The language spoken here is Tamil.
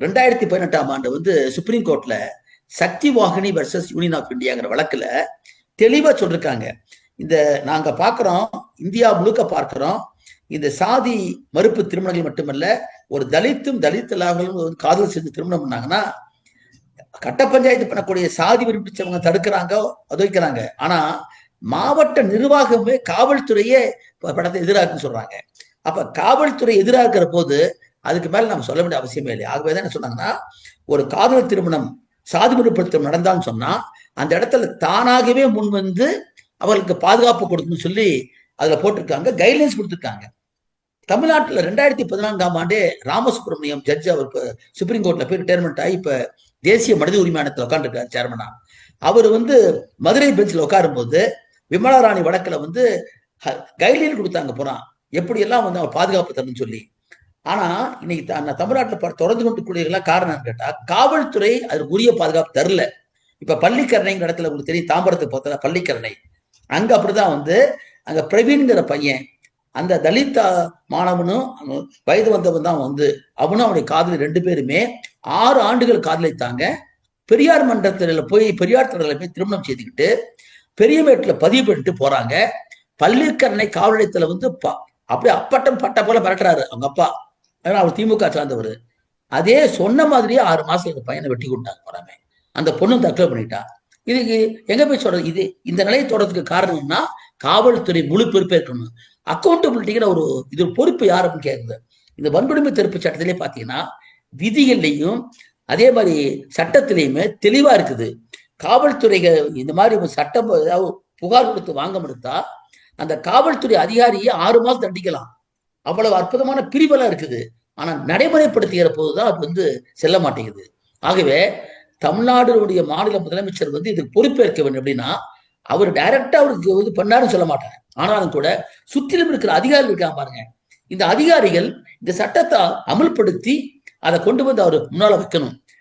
2018 வந்து சுப்ரீம் கோர்ட்ல சக்தி வாகினி வர்சஸ் யூனியன் ஆஃப் இந்தியாங்கிற வழக்குல தெளிவா சொல்லிருக்காங்க. இந்த நாங்க பாக்குறோம், இந்தியா முழுக்க பார்க்கிறோம், இந்த சாதி மறுப்பு திருமணங்கள் மட்டுமல்ல, ஒரு தலித் காதல் செஞ்சு திருமணம் பண்ணாங்கன்னா கட்ட பஞ்சாயத்து பண்ணக்கூடிய சாதி விரும்பிச்சவங்க தடுக்கிறாங்க, உதவிக்கிறாங்க. ஆனா மாவட்ட நிர்வாகமே காவல்துறையே படத்தை எதிராக்குன்னு சொல்றாங்க. அப்ப காவல்துறை எதிராகிற போது அதுக்கு மேல நம்ம சொல்ல வேண்டிய அவசியமே இல்லை. ஆகவே என்ன சொன்னாங்கன்னா, ஒரு காதல் திருமணம் சாதி மறுப்பு நடந்தான்னு சொன்னா அந்த இடத்துல தானாகவே முன் வந்து அவர்களுக்கு பாதுகாப்பு கொடுக்கணும்னு சொல்லி அதுல போட்டிருக்காங்க, கைட்லைன்ஸ் கொடுத்திருக்காங்க. தமிழ்நாட்டில் 2014 ராமசுப்ரமணியம் ஜட்ஜ் அவருக்கு சுப்ரீம் கோர்ட்ல போய் ரிட்டையர்மெண்ட் ஆகி இப்ப தேசிய மனித உரிமை ஆணையத்தில் உட்காந்துருக்காரு சேர்மனா. அவர் வந்து மதுரை பெஞ்சில் உட்காரும் போது விமலா ராணி வழக்குல வந்து கைட்லைன் கொடுத்தாங்க போறான், எப்படி எல்லாம் வந்து அவர் பாதுகாப்பு தரணும்னு சொல்லி. ஆனா இன்னைக்கு தமிழ்நாட்டில் தொடர்ந்து கொண்டு கூடிய காரணம் கேட்டா காவல்துறை அதுக்கு உரிய பாதுகாப்பு தரல. இப்ப பள்ளிக்கரணைங்கிற இடத்துல உங்களுக்கு தெரியும், தாம்பரத்துக்கு பார்த்தா பள்ளிக்கரணை, அங்க அப்படிதான் வந்து அங்க பிரவீன்கிற பையன், அந்த தலித் மாணவனும் வயது வந்தவன் தான் வந்து அவனும் அவனுடைய காதலி 2 பேருமே 6 ஆண்டுகள் காதலித்தாங்க. பெரியார் மன்றத்தில் போய் பெரியார் திடல போய் திருமணம் செய்துக்கிட்டு பெரியமேட்டில் பதிவு பண்ணிட்டு போறாங்க. பள்ளிக்கரணை காவல் நிலையத்துல வந்து அப்படியே அப்பட்டம் பட்ட போல மிரட்டுறாரு அவங்க அப்பா. ஏன்னா அவர் திமுக சார்ந்தவர். அதே சொன்ன மாதிரியே 6 மாசம் இந்த பையனை வெட்டி கொண்டாங்க போறாங்க. அந்த பொண்ணு தற்கொலை பண்ணிட்டா. இதுக்கு எங்க போய் சொல்றது? இது இந்த நிலையை தொடர்றதுக்கு காரணம்னா காவல்துறை முழு பொறுப்பே இருக்கணும். அக்கௌண்டபிலிட்டிங்கிற ஒரு இது பொறுப்பு யார் அப்படின்னு கேட்குது. இந்த வன்கொடுமை தடுப்பு சட்டத்திலே பாத்தீங்கன்னா விதிகள்லையும் அதே மாதிரி சட்டத்திலையுமே தெளிவா இருக்குது. காவல்துறைகள் இந்த மாதிரி சட்டம் ஏதாவது புகார் கொடுத்து வாங்க மறுத்தா அந்த காவல்துறை அதிகாரியை 6 மாசம் தண்டிக்கலாம். அவ்வளவு அற்புதமான பிரிவெல்லாம் இருக்குது. ஆனா நடைமுறைப்படுத்துகிற போதுதான் அது வந்து செல்ல மாட்டேங்குது. ஆகவே தமிழ்நாடுடைய மாநில முதலமைச்சர் வந்து இதுக்கு பொறுப்பேற்க வேண்டும். அப்படின்னா அவர் டைரக்டா அவருக்கு வந்து பண்ணாருன்னு சொல்ல மாட்டாங்க. ஆனாலும் கூட சுற்றிலும் இருக்கிற அதிகாரிகள் இருக்காங்க பாருங்க, இந்த அதிகாரிகள் இந்த சட்டத்தை அமல்படுத்தி அதை கொண்டு வந்து அவர் முன்னால வைக்கணும்.